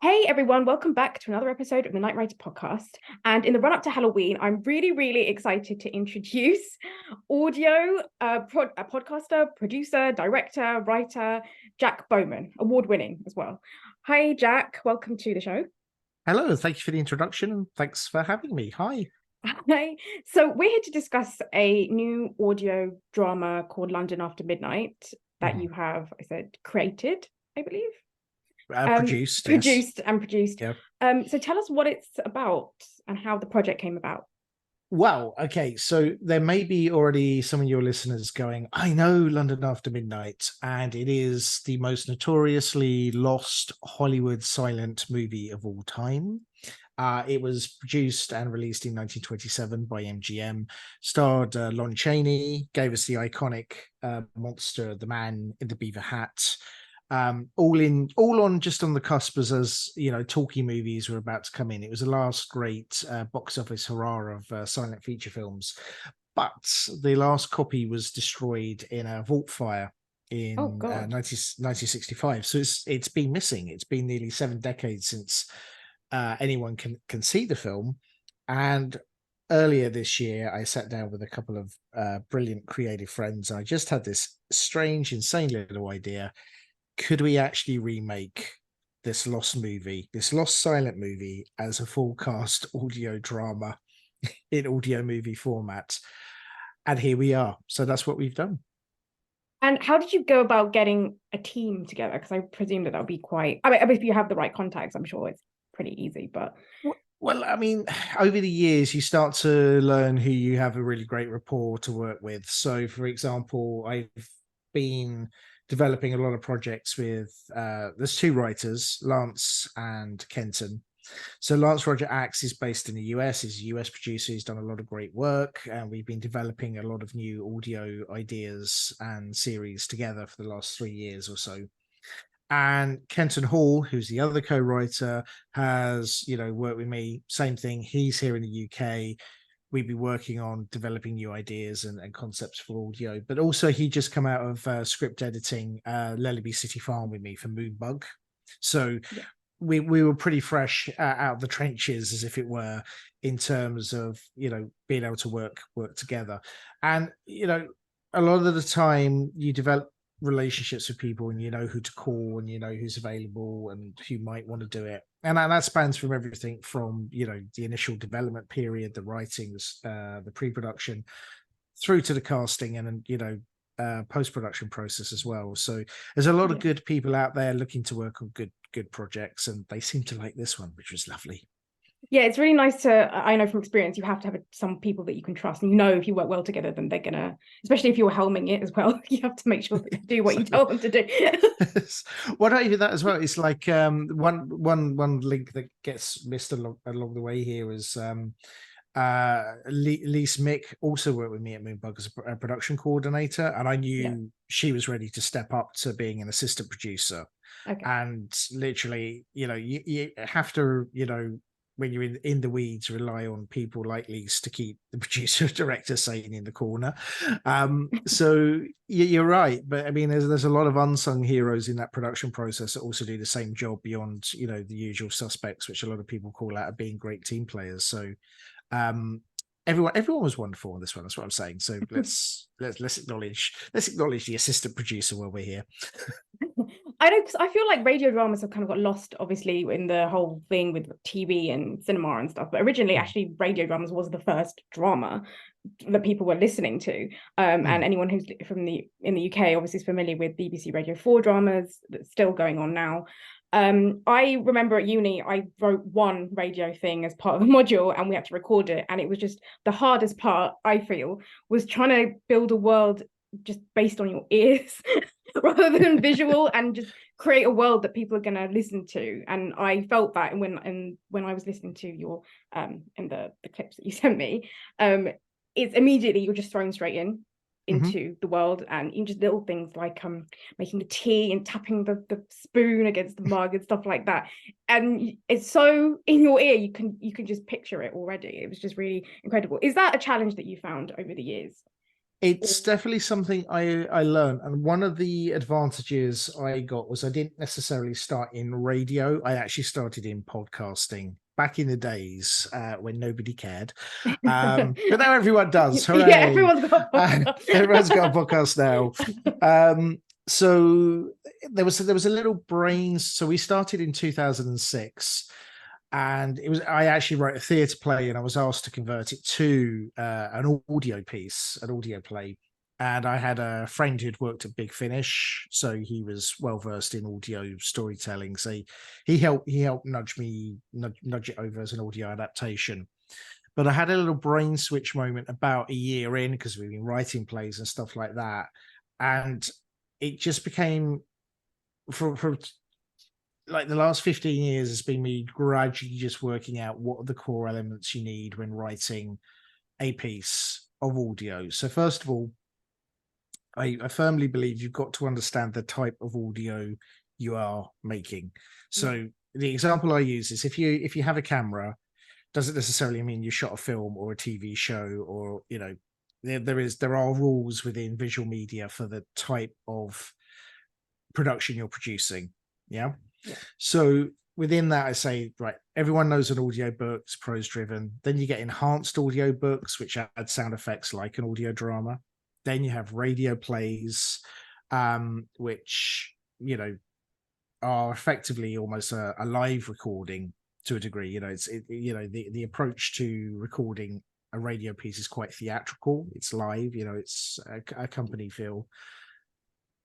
Hey everyone, welcome back to another episode of the Night Writer podcast. And in the run up to Halloween, I'm really excited to introduce audio a podcaster, producer, director, writer, Jack Bowman, award winning as well. Hi, Jack. Welcome to the show. Hello, thank you for the introduction and thanks for having me. Hi. Hi. So we're here to discuss a new audio drama called London After Midnight that Mhm. you have, I said, created, I believe. Produced, yes. Produced. Yeah. So tell us what it's about and how the project came about. Well, okay, so there may be already some of your listeners going, I know London After Midnight, and it is the most notoriously lost Hollywood silent movie of all time. It was produced and released in 1927 by MGM, starred Lon Chaney, gave us the iconic monster, the man in the beaver hat. All on just on the cusp as you know, talkie movies were about to come in. It was the last great box office hurrah of silent feature films, but the last copy was destroyed in a vault fire Oh in God. 1965. So it's been missing. It's been nearly 7 decades since anyone can see the film. And earlier this year, I sat down with a couple of brilliant creative friends. I just had this strange, insane little idea. Could we actually remake this lost movie, this lost silent movie, as a full cast audio drama in audio movie format? And here we are. So that's what we've done. And how did you go about getting a team together? Because I presume that would be quite. I mean, if you have the right contacts, I'm sure it's pretty easy. But Well, I mean, over the years, you start to learn who you have a really great rapport to work with. So, for example, I've been developing a lot of projects with there's two writers, Lance and Kenton. So Lance Roger Axe is based in the US. He's a US producer. He's done a lot of great work, and we've been developing a lot of new audio ideas and series together for the last 3 years or so. And Kenton Hall, who's the other co-writer, has worked with me. Same thing. He's here in the UK. We'd be working on developing new ideas and concepts for audio. But also, he just come out of script editing Lelleby City Farm with me for Moonbug. So yeah, we were pretty fresh out of the trenches, as if it were, in terms of being able to work together. And a lot of the time you develop relationships with people, and you know who to call, and you know who's available and who might want to do it. And that spans from everything from the initial development period, the writings, the pre-production, through to the casting, and post-production process as well. So there's a lot of yeah. good people out there looking to work on good projects, and they seem to like this one, which was lovely. Yeah, it's really nice to. I know from experience, you have to have some people that you can trust, and if you work well together, then they're gonna. Especially if you're helming it as well, you have to make sure that they do what you Exactly. tell them to do. Well, not even that as well. It's like one link that gets missed along the way here is Lise Mick also worked with me at Moonbug as a production coordinator, and I Yeah. knew she was ready to step up to being an assistant producer. Okay. And literally, you have to, when you're in the weeds, rely on people like Lise to keep the producer director sane in the corner. So you're right, but I mean, there's a lot of unsung heroes in that production process that also do the same job beyond the usual suspects, which a lot of people call out of being great team players. So um, everyone was wonderful on this one. That's what I'm saying. So let's acknowledge the assistant producer while we're here. I don't, because I feel like radio dramas have kind of got lost, obviously, in the whole thing with TV and cinema and stuff. But originally, Mm, actually, radio dramas was the first drama that people were listening to. And mm, anyone who's from the in the UK obviously is familiar with BBC Radio 4 dramas that's still going on now. I remember at uni, I wrote one radio thing as part of a module, and we had to record it. And it was just the hardest part, I feel, was trying to build a world just based on your ears rather than visual, and just create a world that people are going to listen to. And I felt that when I was listening to your in the clips that you sent me, it's immediately you're just thrown straight mhm. into the world, and in just little things like making the tea and tapping the spoon against the mug and stuff like that. And it's so in your ear, you can just picture it already. It was just really incredible. Is that a challenge that you found over the years? It's definitely something I learned, and one of the advantages I got was I didn't necessarily start in radio. I actually started in podcasting back in the days when nobody cared. But now everyone does. Yeah, Hooray! everyone's got a Everyone's got a podcast. podcast now. So there was a little brains. So we started in 2006, and I actually wrote a theatre play, and I was asked to convert it to an audio piece, an audio play. And I had a friend who'd worked at Big Finish, so he was well versed in audio storytelling. So he helped nudge it over as an audio adaptation. But I had a little brain switch moment about a year in, because we've been writing plays and stuff like that, and it just became from like the last 15 years has been me gradually just working out what are the core elements you need when writing a piece of audio. So first of all, I firmly believe you've got to understand the type of audio you are making. So the example I use is if you have a camera, doesn't necessarily mean you shot a film or a TV show, or there are rules within visual media for the type of production you're producing. Yeah. So within that, I say, right, everyone knows an audio book's prose driven. Then you get enhanced audio books, which add sound effects like an audio drama. Then you have radio plays, which, are effectively almost a live recording to a degree. The approach to recording a radio piece is quite theatrical. It's live, it's a company feel.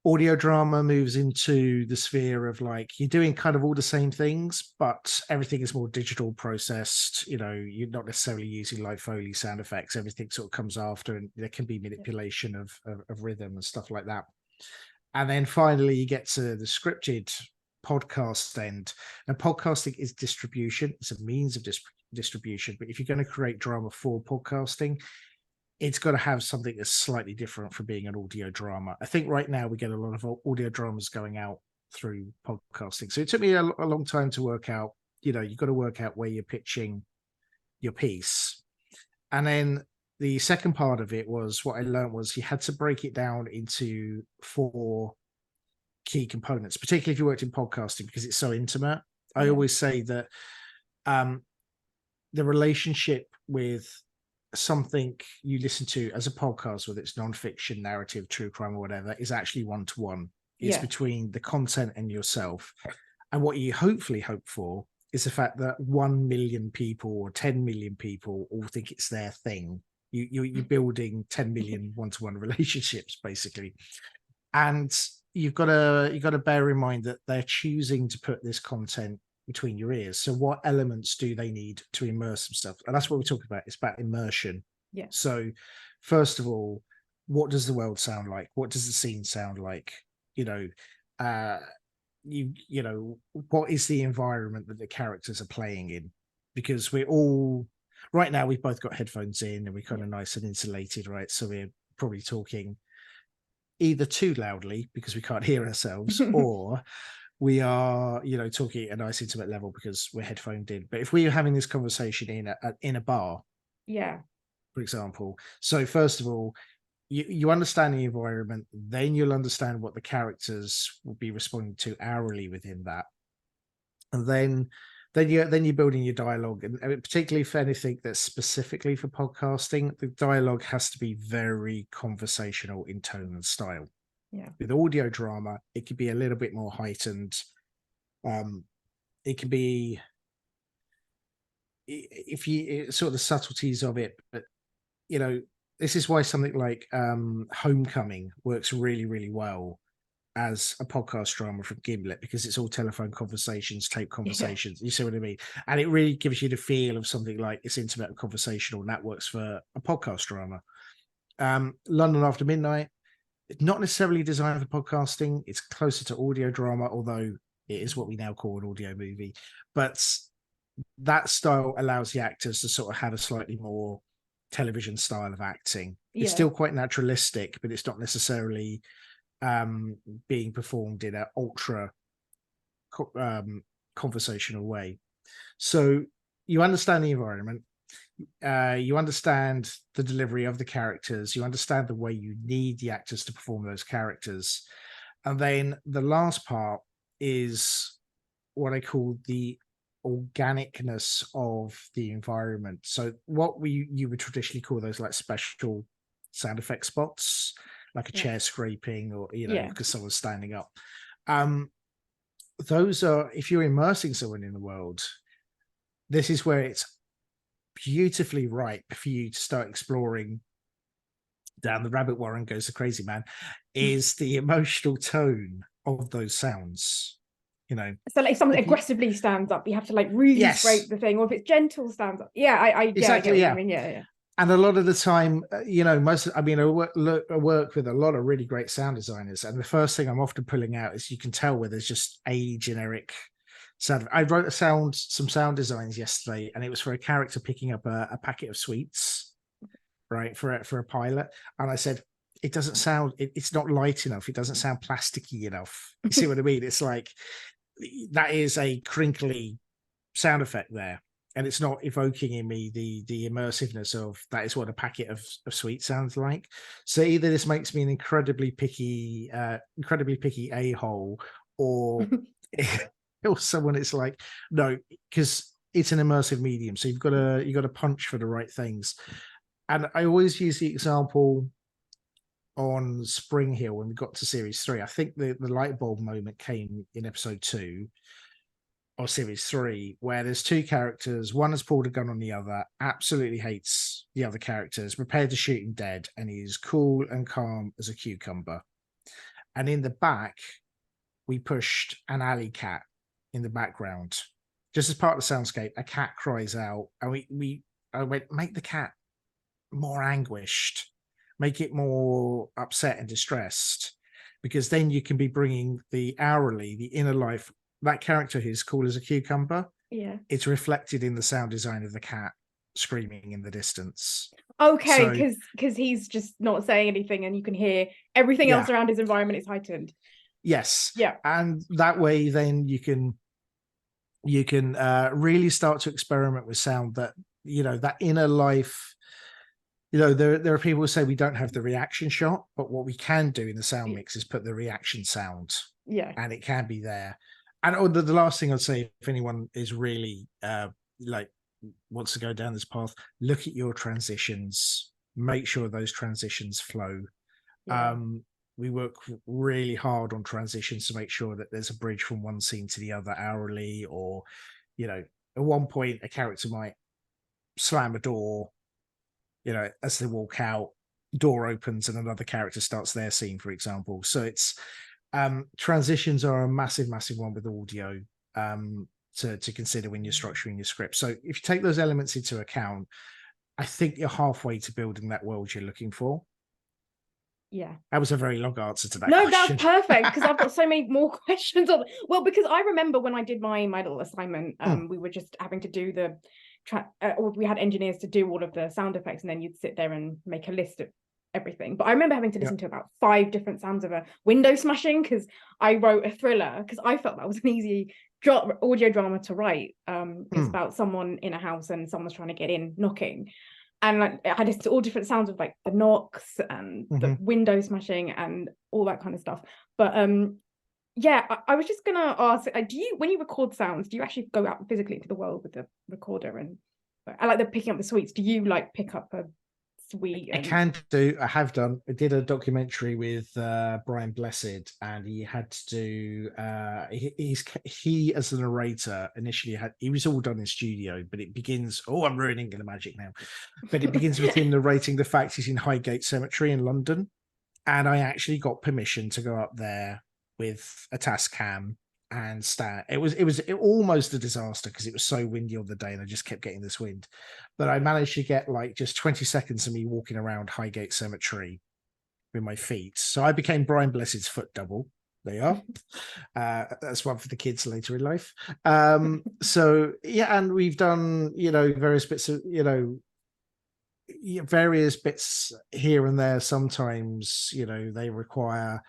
Audio drama moves into the sphere of like you're doing kind of all the same things, but everything is more digital processed. You're not necessarily using live Foley sound effects. Everything sort of comes after, and there can be manipulation of rhythm and stuff like that. And then finally you get to the scripted podcast end. And podcasting is distribution. It's a means of distribution. But if you're going to create drama for podcasting, it's got to have something that's slightly different from being an audio drama. I think right now we get a lot of audio dramas going out through podcasting. So it took me a long time to work out, you've got to work out where you're pitching your piece. And then the second part of it was what I learned was you had to break it down into 4 key components, particularly if you worked in podcasting, because it's so intimate. I always say that the relationship with something you listen to as a podcast, whether it's non-fiction, narrative, true crime, or whatever, is actually one-to-one. It's between the content and yourself. And what you hopefully hope for is the fact that 1 million people or 10 million people all think it's their thing. You're building 10 million one-to-one relationships, basically. And you've got to bear in mind that they're choosing to put this content between your ears. So what elements do they need to immerse themselves? And that's what we're talking about. It's about immersion. Yeah. So first of all, what does the world sound like? What does the scene sound like? What is the environment that the characters are playing in? Because we're all right now, we've both got headphones in and we're kind of nice and insulated, right? So we're probably talking either too loudly because we can't hear ourselves, or we are, talking at a nice intimate level because we're headphoned in. But if we are having this conversation in a bar, for example, so first of all, you understand the environment, then you'll understand what the characters will be responding to hourly within that, and then you're building your dialogue, and particularly for anything that's specifically for podcasting, the dialogue has to be very conversational in tone and style. With audio drama, it could be a little bit more heightened. It can be, if you sort of the subtleties of it, but this is why something like Homecoming works really, really well as a podcast drama from Gimlet, because it's all telephone conversations, tape conversations. You see what I mean? And it really gives you the feel of something like it's intimate and conversational, and that works for a podcast drama. London After Midnight, not necessarily designed for podcasting. It's closer to audio drama, although it is what we now call an audio movie. But that style allows the actors to sort of have a slightly more television style of acting. It's still quite naturalistic, but it's not necessarily being performed in an ultra conversational way. So you understand the environment. You understand the delivery of the characters, you understand the way you need the actors to perform those characters. And then the last part is what I call the organicness of the environment. So what you would traditionally call those like special sound effect spots, like a Yeah. chair scraping, or Yeah. because someone's standing up. Those are, if you're immersing someone in the world, this is where it's beautifully ripe for you to start exploring down the rabbit warren goes the crazy man, is the emotional tone of those sounds. So like if someone If you, aggressively stands up, you have to like really scrape yes, the thing, or if it's gentle stands up. Yeah, I get exactly, what you yeah. mean. Yeah. And a lot of the time, I work with a lot of really great sound designers, and the first thing I'm often pulling out is you can tell where there's just a generic sound. I wrote some sound designs yesterday, and it was for a character picking up a packet of sweets, right, for a pilot. And I said, it doesn't sound, it's not light enough. It doesn't sound plasticky enough. You see what I mean? It's like, that is a crinkly sound effect there, and it's not evoking in me the immersiveness of that is what a packet of sweets sounds like. So either this makes me an incredibly picky a-hole, or or someone, it's like, no, because it's an immersive medium, so you've got to punch for the right things. And I always use the example on Spring Hill when we got to series 3. I think the light bulb moment came in episode 2 or series 3, where there's two characters. One has pulled a gun on the other, absolutely hates the other characters, prepared to shoot him dead, and he's cool and calm as a cucumber. And in the back, we pushed an alley cat in the background. Just as part of the soundscape, a cat cries out, and I went, make the cat more anguished, make it more upset and distressed, because then you can be bringing the inner life, that character who's cool as a cucumber. Yeah. It's reflected in the sound design of the cat screaming in the distance. Okay, So because he's just not saying anything, and you can hear everything else around his environment is heightened. Yes. Yeah. And that way, then you can really start to experiment with sound, that that inner life. There are people who say we don't have the reaction shot, but what we can do in the sound mix is put the reaction sound. Yeah. And it can be there. And the last thing I'd say, if anyone is really wants to go down this path, look at your transitions, make sure those transitions flow. Yeah. We work really hard on transitions to make sure that there's a bridge from one scene to the other hourly, or at one point a character might slam a door, as they walk out, door opens and another character starts their scene, for example. So it's transitions are a massive one with audio to consider when you're structuring your script. So if you take those elements into account, I think you're halfway to building that world you're looking for. Yeah, that was a very long answer to that question. That's perfect, because I've got so many more questions on. Well, because I remember when I did my little assignment, we were just having to do the or we had engineers to do all of the sound effects, and then you'd sit there and make a list of everything. But I remember having to listen to about 5 different sounds of a window smashing, because I wrote a thriller, because I felt that was an easy audio drama to write. It's about someone in a house and someone's trying to get in knocking, and like I had all different sounds of like the knocks and the window smashing and all that kind of stuff. But yeah, I was just gonna ask, do you, when you record sounds, do you actually go out physically into the world with the recorder? And I like the picking up the sweets. Do you like pick up a sweet? I can do. I have done. I did a documentary with Brian Blessed, and he had to do. He as the narrator initially he was all done in studio, but it begins. Oh, I'm ruining the magic now. But it begins with him narrating the fact he's in Highgate Cemetery in London, and I actually got permission to go up there with a Tascam and stand. It was almost a disaster because it was so windy on the day, and I just kept getting this wind. But I managed to get like just 20 seconds of me walking around Highgate Cemetery with my feet. So I became Brian Blessed's foot double. There you are. That's one for the kids later in life. So yeah, and we've done various bits of various bits here and there. Sometimes they require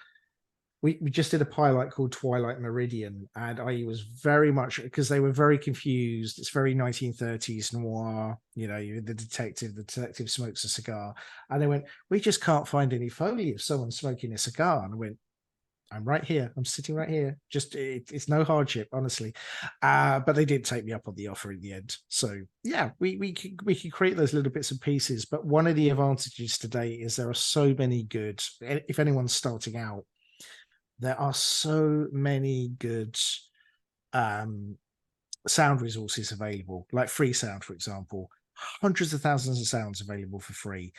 we just did a pilot called Twilight Meridian, and I was very much, because they were very confused. It's very 1930s noir, the detective smokes a cigar, and they went, we just can't find any foley of someone smoking a cigar. And I went, I'm right here. I'm sitting right here. Just it's no hardship, honestly. But they did take me up on the offer in the end. So yeah, we can create those little bits and pieces. But one of the advantages today is there are so many good. If anyone's starting out, there are so many good sound resources available, like free sound, for example. Hundreds of thousands of sounds available for free,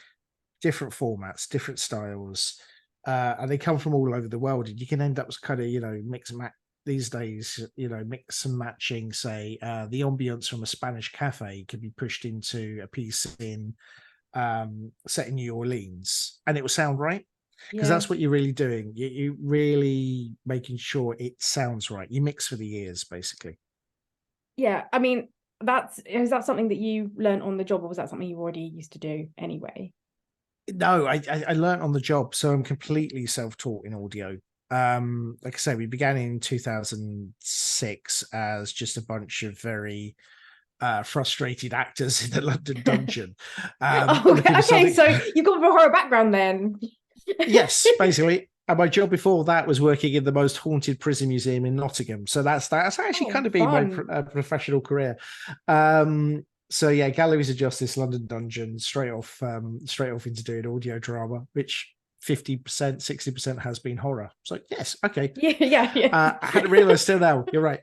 different formats, different styles, and they come from all over the world. And you can end up kind of, mix and match these days, mix and matching, say, the ambience from a Spanish cafe could be pushed into a piece in set in New Orleans, and it will sound right. Because Yeah. that's what you're really doing. You really making sure it sounds right. You mix for the ears, basically. Yeah. I mean, is that something that you learned on the job, or was that something you already used to do anyway? No, I learned on the job, so I'm completely self-taught in audio. Like I say, we began in 2006 as just a bunch of very frustrated actors in the London dungeon. Okay, so you've got a horror background then. Yes, basically. And my job before that was working in the most haunted prison museum in Nottingham. So that's actually kind of been my professional career. So yeah, Galleries of Justice, London Dungeon, straight off into doing audio drama, which 50%, 60% has been horror. So yes, okay. Yeah. I hadn't realized till now. You're right.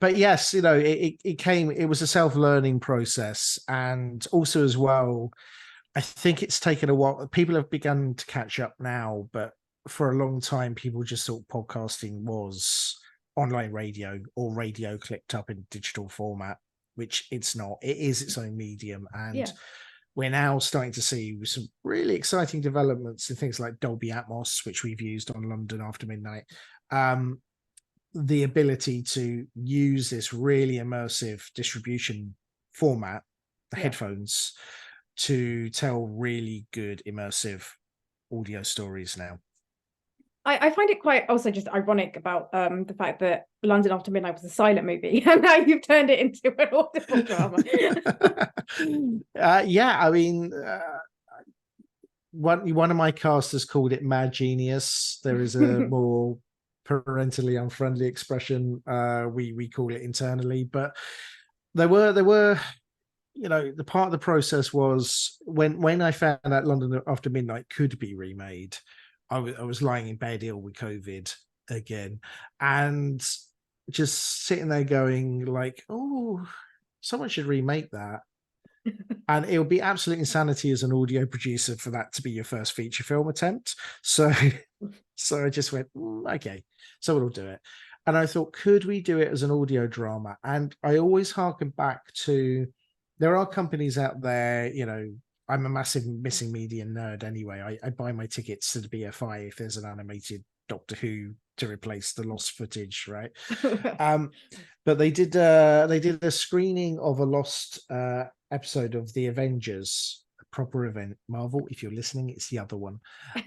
But yes, it was a self-learning process. And also as well, I think it's taken a while. People have begun to catch up now, but for a long time, people just thought podcasting was online radio or radio clipped up in digital format, which it's not. It is its own medium. And we're now starting to see some really exciting developments in things like Dolby Atmos, which we've used on London After Midnight. The ability to use this really immersive distribution format, the headphones, to tell really good immersive audio stories now. I find it quite also just ironic about the fact that London After Midnight was a silent movie and now you've turned it into an audible drama. Yeah, I mean, one of my casters called it Mad Genius. There is a more parentally unfriendly expression we call it internally, but there were the part of the process was when I found out London After Midnight could be remade, I was lying in bed ill with COVID again, and just sitting there going like, oh, someone should remake that. And it would be absolute insanity as an audio producer for that to be your first feature film attempt. So I just went, okay, someone will do it. And I thought, could we do it as an audio drama? And I always harken back to, there are companies out there, I'm a massive missing media nerd anyway. I buy my tickets to the BFI if there's an animated Doctor Who to replace the lost footage, right? But they did a screening of a lost episode of The Avengers, a proper event. Marvel, if you're listening, it's the other one.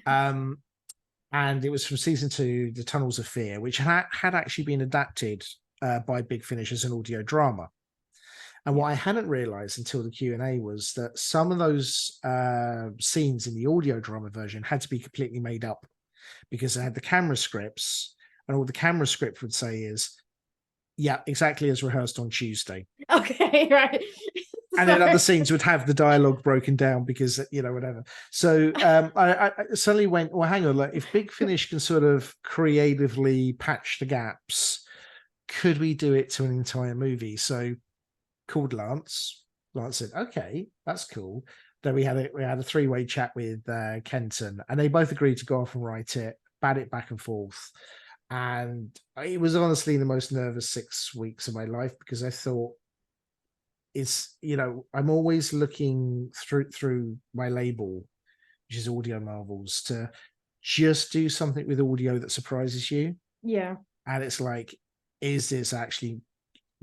And it was from season 2, The Tunnels of Fear, which had actually been adapted by Big Finish as an audio drama. And what I hadn't realized until the Q&A was that some of those scenes in the audio drama version had to be completely made up, because they had the camera scripts, and all the camera script would say is, yeah, exactly as rehearsed on Tuesday. Okay, right. And then other scenes would have the dialogue broken down because, whatever. So I suddenly went, well, hang on, like, if Big Finish can sort of creatively patch the gaps, could we do it to an entire movie? So called Lance. Lance said, okay, that's cool. Then we had a three-way chat with Kenton, and they both agreed to go off and write it, bat it back and forth. And it was honestly the most nervous 6 weeks of my life, because I thought, I'm always looking through my label, which is Audio Marvels, to just do something with audio that surprises you. Yeah. And it's like, is this actually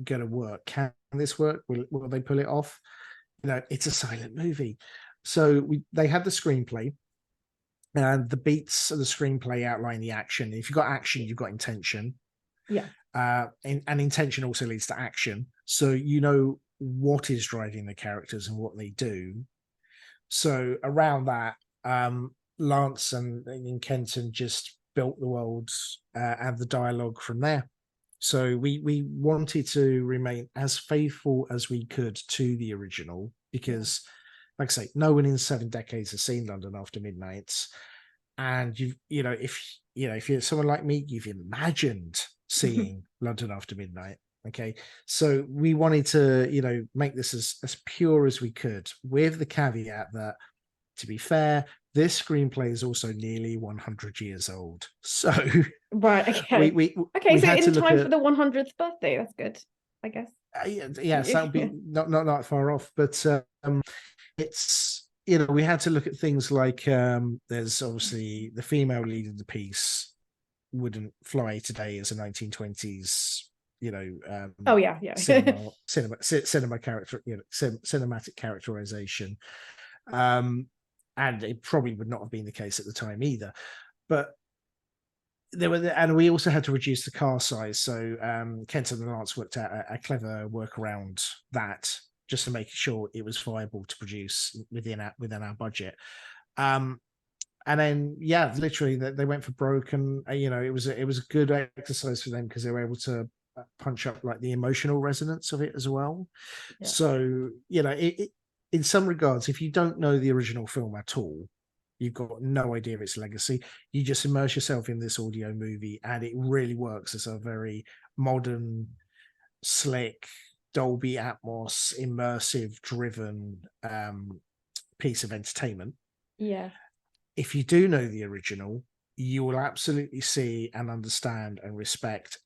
going to work? Can this work? Will they pull it off? It's a silent movie. So they had the screenplay. and the beats of the screenplay outline the action. If you've got action, you've got intention. Yeah. And intention also leads to action. So you know what is driving the characters and what they do. So around that, Lance and Kenton just built the world and the dialogue from there. So we wanted to remain as faithful as we could to the original because, like I say, no one in 7 decades has seen London After Midnight. And if you're someone like me, you've imagined seeing London After Midnight. Okay, so we wanted to make this as pure as we could, with the caveat that, to be fair, this screenplay is also nearly 100 years old. So right, okay, we so had to in look time at, for the 100th birthday. That's good, I guess. yes, that would be not far off, but it's we had to look at things like there's obviously the female lead of the piece wouldn't fly today as a 1920s oh yeah cinema character cinematic characterization, and it probably would not have been the case at the time either. But and we also had to reduce the car size, so Kenton and Lance worked out a clever workaround that, just to make sure it was viable to produce within our budget. And then, yeah, literally, they went for broke, and it was a good exercise for them because they were able to punch up like the emotional resonance of it as well. Yeah. So in some regards, if you don't know the original film at all, you've got no idea of its legacy. You just immerse yourself in this audio movie, and it really works as a very modern, slick, Dolby Atmos, immersive, driven piece of entertainment. Yeah. If you do know the original, you will absolutely see and understand and respect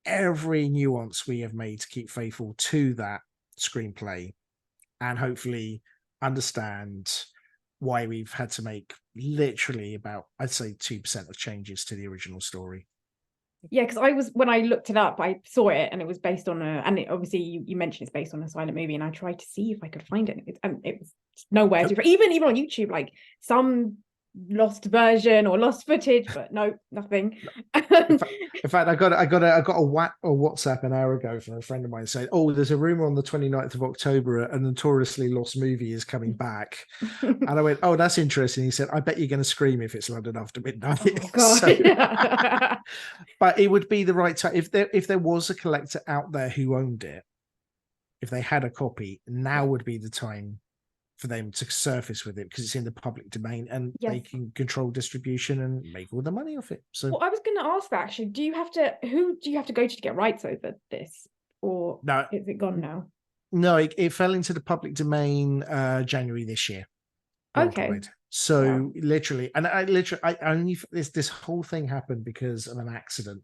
every nuance we have made to keep faithful to that screenplay, and hopefully understand why we've had to make literally about, I'd say, 2% of changes to the original story. Yeah, because when I looked it up, I saw it and it was based on obviously you mentioned it's based on a silent movie, and I tried to see if I could find it. It was nowhere to, even on YouTube, like some lost version or lost footage, but no, nothing. In fact, I got a WhatsApp an hour ago from a friend of mine saying, "Oh, there's a rumor on the 29th of October a notoriously lost movie is coming back." And I went, "Oh, that's interesting." He said, "I bet you're going to scream if it's London After Midnight." Oh, God. So, but it would be the right time if there was a collector out there who owned it. If they had a copy, now would be the time for them to surface with it, because it's in the public domain, and they can control distribution and make all the money off it. So, well, I was going to ask that actually. Who do you have to go to get rights over this, or no, is it gone now? No, it fell into the public domain January this year. Okay. Worldwide. So literally, and I only this whole thing happened because of an accident.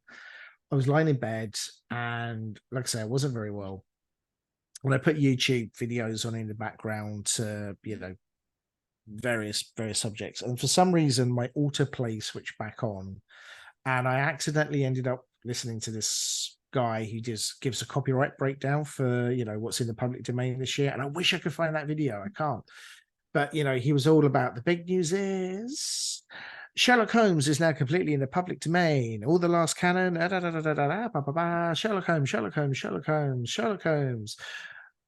I was lying in bed, and like I say, I wasn't very well. When I put YouTube videos on in the background to, various subjects, and for some reason my autoplay switched back on, and I accidentally ended up listening to this guy who just gives a copyright breakdown for what's in the public domain this year, and I wish I could find that video. I can't. But he was all about, the big news is Sherlock Holmes is now completely in the public domain. All the last canon, Sherlock Holmes, Sherlock Holmes, Sherlock Holmes, Sherlock Holmes.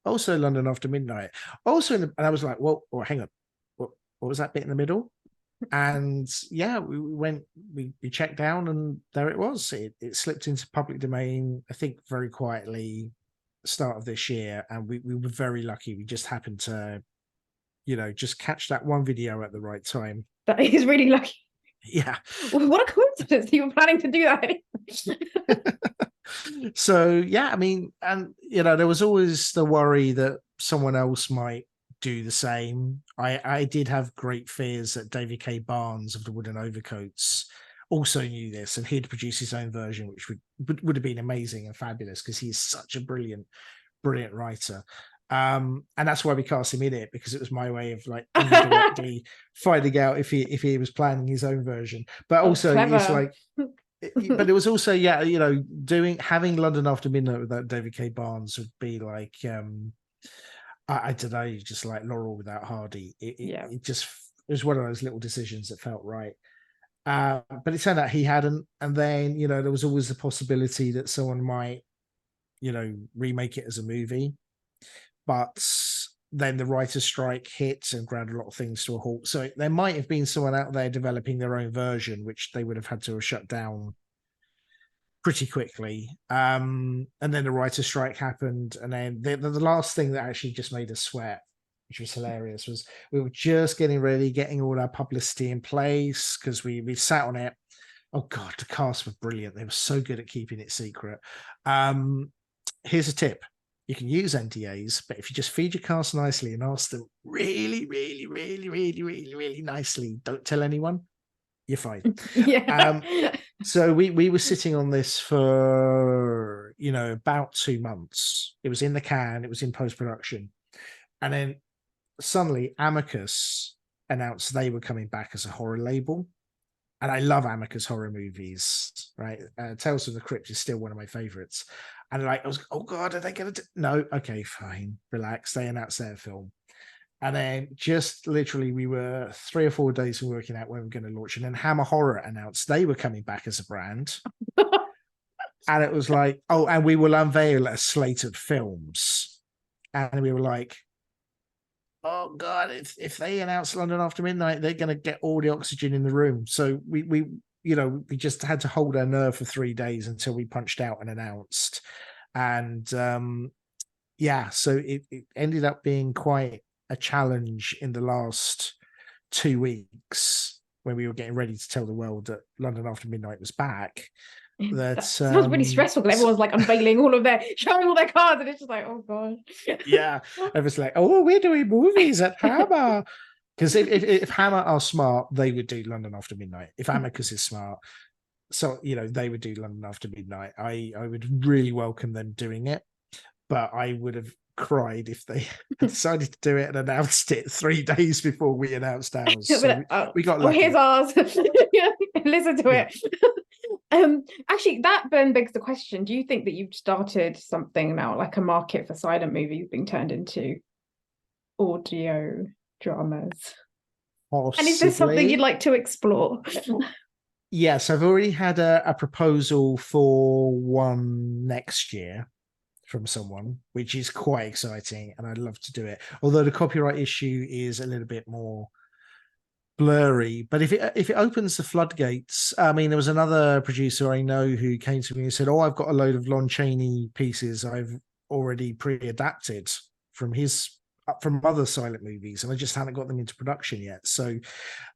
Also London After Midnight. Also, and I was like, well, hang on. What was that bit in the middle? And yeah, we checked down, and there it was. It slipped into public domain, I think very quietly, start of this year. And we were very lucky. We just happened to, just catch that one video at the right time. That is really lucky. Yeah. Well, what a coincidence. You were planning to do that. So, yeah, I mean, and, there was always the worry that someone else might do the same. I did have great fears that David K. Barnes of the Wooden Overcoats also knew this, and he'd produce his own version, which would have been amazing and fabulous, because he's such a brilliant writer. And that's why we cast him in it, because it was my way of like indirectly finding out if he was planning his own version. But also it's like, but it was also, having London After Midnight without David K. Barnes would be like, I don't know, just like Laurel without Hardy. It just it was one of those little decisions that felt right. But it turned out he hadn't. And then, there was always the possibility that someone might, remake it as a movie. But then the writer's strike hit and ground a lot of things to a halt. So there might have been someone out there developing their own version, which they would have had to have shut down pretty quickly. And then the writer's strike happened. And then the last thing that actually just made us sweat, which was hilarious, was we were just getting ready, getting all our publicity in place because we sat on it. Oh God, the cast were brilliant. They were so good at keeping it secret. Here's a tip. You can use NDAs, but if you just feed your cast nicely and ask them really, really, really, really, really, really nicely, don't tell anyone, you're fine. So we were sitting on this for, about 2 months. It was in the can, it was in post-production. And then suddenly Amicus announced they were coming back as a horror label. And I love Amicus horror movies, right? Tales from the Crypt is still one of my favorites. And I was, oh God, are they going to do? No, okay, fine, relax. They announced their film. And then just literally we were 3 or 4 days from working out when we were going to launch. And then Hammer Horror announced they were coming back as a brand. And it was like, oh, and we will unveil a slate of films. And we were like, oh God, if they announce London After Midnight, they're going to get all the oxygen in the room. So we just had to hold our nerve for 3 days until we punched out and announced. And so it ended up being quite a challenge in the last 2 weeks when we were getting ready to tell the world that London After Midnight was back. That sounds really stressful because everyone's like unveiling all of showing all their cards, and it's just like, oh God. Yeah, everyone's like, oh, we're doing movies at Hammer. Because if Hammer are smart, they would do London After Midnight. If Amicus is smart, so they would do London After Midnight. I would really welcome them doing it, but I would have cried if they decided to do it and announced it 3 days before we announced ours. So we got lucky. Here's ours. Listen to it. Actually, that then begs the question: do you think that you've started something now, like a market for silent movies being turned into audio dramas? Possibly. And is this something you'd like to explore? Yes, I've already had a proposal for one next year from someone, which is quite exciting, and I'd love to do it. Although the copyright issue is a little bit more blurry, but if it opens the floodgates, I mean, there was another producer I know who came to me and said, "Oh, I've got a load of Lon Chaney pieces I've already pre-adapted from other silent movies, and I just haven't got them into production yet." So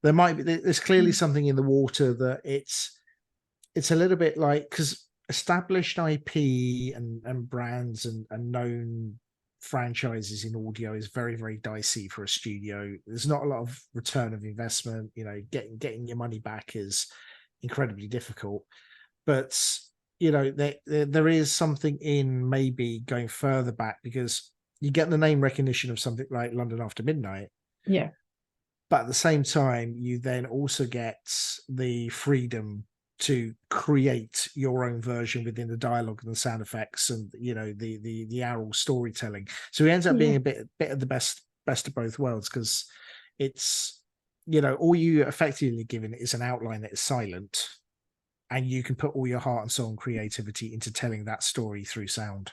there's clearly something in the water that it's a little bit like, because established IP and brands and known franchises in audio is very, very dicey for a studio. There's not a lot of return of investment. Getting your money back is incredibly difficult. But there is something in maybe going further back, because you get the name recognition of something like London After Midnight. Yeah. But at the same time, you then also get the freedom to create your own version within the dialogue and the sound effects and the oral storytelling. So it ends up being a bit of the best of both worlds, because it's all you effectively given is an outline that is silent, and you can put all your heart and soul and creativity into telling that story through sound.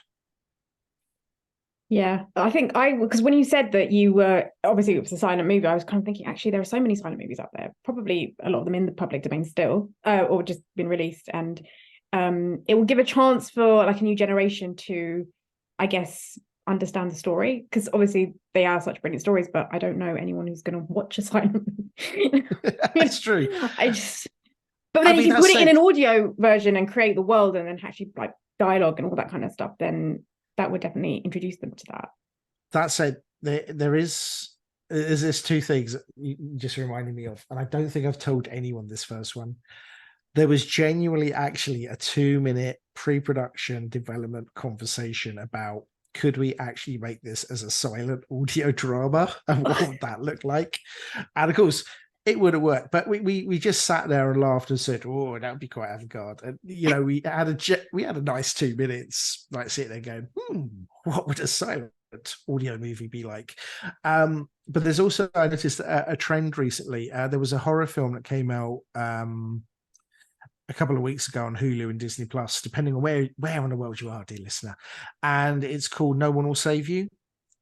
Yeah, I think because when you said that you were, obviously it was a silent movie, I was kind of thinking, actually, there are so many silent movies out there, probably a lot of them in the public domain still, or just been released. And it will give a chance for like a new generation to, I guess, understand the story, because obviously they are such brilliant stories, but I don't know anyone who's going to watch a silent movie. That's true. But then if you put it in an audio version and create the world and then actually like dialogue and all that kind of stuff, then that would definitely introduce them to that. That said, there's this 2 things you just reminded me of, and I don't think I've told anyone this first one. There was genuinely actually a 2-minute pre-production development conversation about, could we actually make this as a silent audio drama, and what would that look like? And of course, it would have worked, but we just sat there and laughed and said, "Oh, that would be quite avant-garde." And we had a nice 2 minutes, like sitting there going, "What would a silent audio movie be like?" but there's also, I noticed a trend recently. There was a horror film that came out a couple of weeks ago on Hulu and Disney Plus, depending on where in the world you are, dear listener. And it's called No One Will Save You,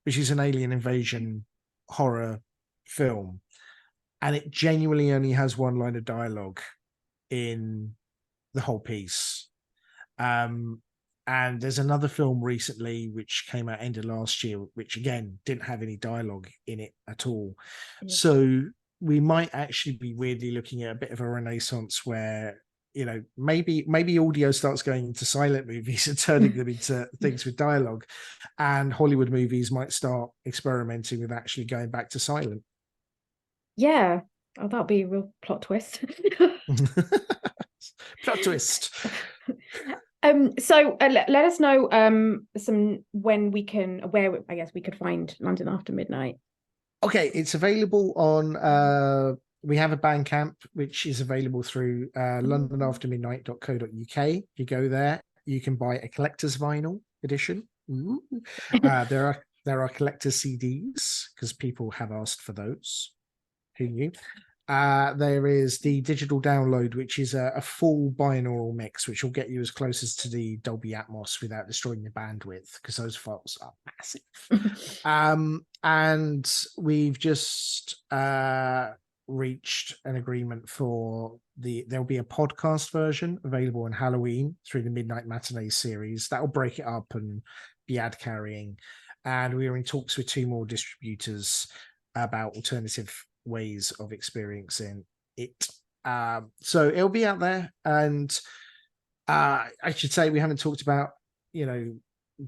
which is an alien invasion horror film. And it genuinely only has one line of dialogue in the whole piece. And there's another film recently which came out end of last year, which again didn't have any dialogue in it at all. Yeah. So we might actually be weirdly looking at a bit of a renaissance where, maybe audio starts going into silent movies and turning them into things with dialogue, and Hollywood movies might start experimenting with actually going back to silent. Yeah. Oh, that'll be a real plot twist. Plot twist. So let us know some when we can, where I guess we could find London After Midnight. Okay, it's available on we have a Bandcamp which is available through londonaftermidnight.co.uk. You go there, you can buy a collector's vinyl edition. There are collector's CDs because people have asked for those. Who knew? There is the digital download, which is a full binaural mix, which will get you as close as to the Dolby Atmos without destroying the bandwidth, because those files are massive. And we've just reached an agreement for there'll be a podcast version available on Halloween through the Midnight Matinee series. That'll break it up and be ad carrying. And we are in talks with 2 more distributors about alternative ways of experiencing it. So it'll be out there. And I should say we haven't talked about,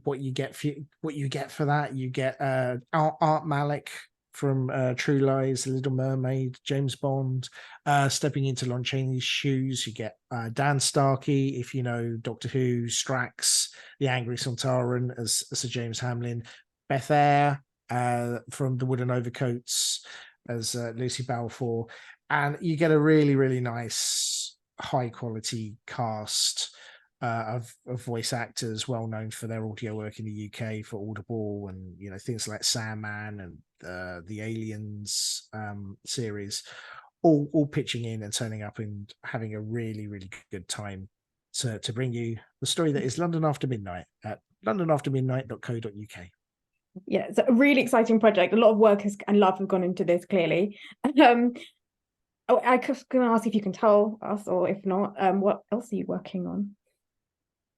what you get for that. You get Art Malik from True Lies, The Little Mermaid, James Bond, stepping into Lon Chaney's shoes. You get Dan Starkey, if you know Doctor Who, Strax, the Angry Sontaran as Sir James Hamlin, Beth Eyre from The Wooden Overcoats as Lucy Balfour, and you get a really, really nice, high quality cast of voice actors well known for their audio work in the UK for Audible and things like Sandman and the Aliens series, all pitching in and turning up and having a really, really good time to bring you the story that is London After Midnight at londonaftermidnight.co.uk. Yeah, it's a really exciting project. A lot of work and love have gone into this, clearly. I was going to ask if you can tell us, or if not, what else are you working on?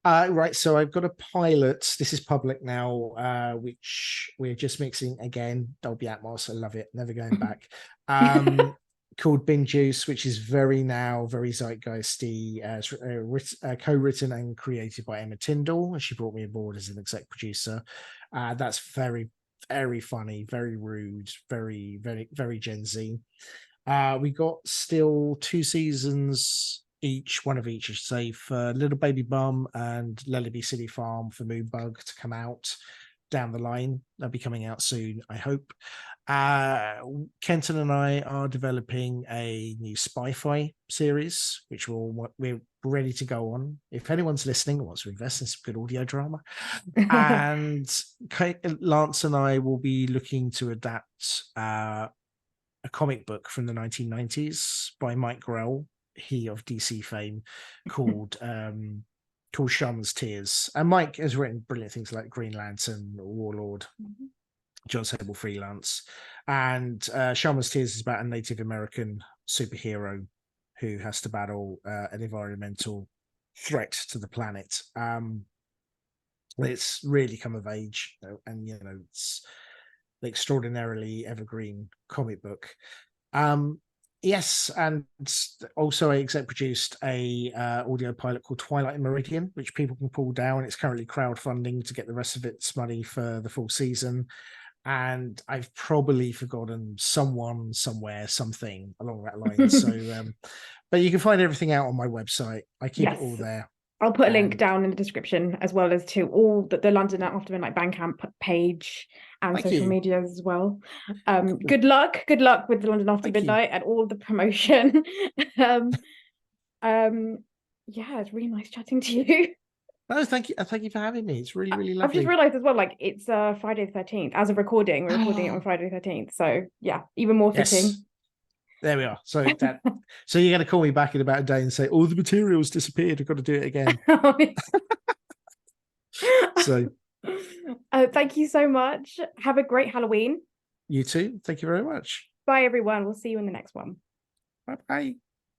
Right, so I've got a pilot. This is public now, which we're just mixing again. Dolby Atmos, I love it. Never going back. Called Bin Juice, which is very zeitgeisty. Co-written and created by Emma Tyndall, and she brought me aboard as an exec producer. That's very, very funny, very rude, very, very, very Gen Z. We got still 2 seasons each, one of each, I should say, for Little Baby Bum and Lullaby City Farm for Moonbug to come out down the line. They'll be coming out soon, I hope. Kenton and I are developing a new Spy-Fi series, which we're ready to go on. If anyone's listening or wants to invest in some good audio drama, and Lance and I will be looking to adapt a comic book from the 1990s by Mike Grell, he of DC fame, called Shaman's Tears. And Mike has written brilliant things like Green Lantern, Warlord, John Sable Freelance. And Shaman's Tears is about a Native American superhero who has to battle an environmental threat to the planet. It's really come of age, and it's the extraordinarily evergreen comic book. Yes, and also I exec produced a audio pilot called Twilight and Meridian, which people can pull down. It's currently crowdfunding to get the rest of its money for the full season. And I've probably forgotten someone, somewhere, something along that line. So, but you can find everything out on my website. I keep it all there. I'll put a link down in the description, as well as to all the London After Midnight Bandcamp page and social media as well. Good luck with the London After Midnight and all the promotion. Yeah, it's really nice chatting to you. No, thank you. Thank you for having me. It's really, really I've just lovely. realized as well, like it's Friday the 13th as of recording. We're recording it on Friday the 13th. So yeah, even more Yes, fitting. there we are. So you're going to call me back in about a day and say, "Oh, the materials disappeared. I've got to do it again." So Thank you so much. Have a great Halloween. you too. Thank you very much. Bye, everyone. We'll see you in the next one. Bye bye.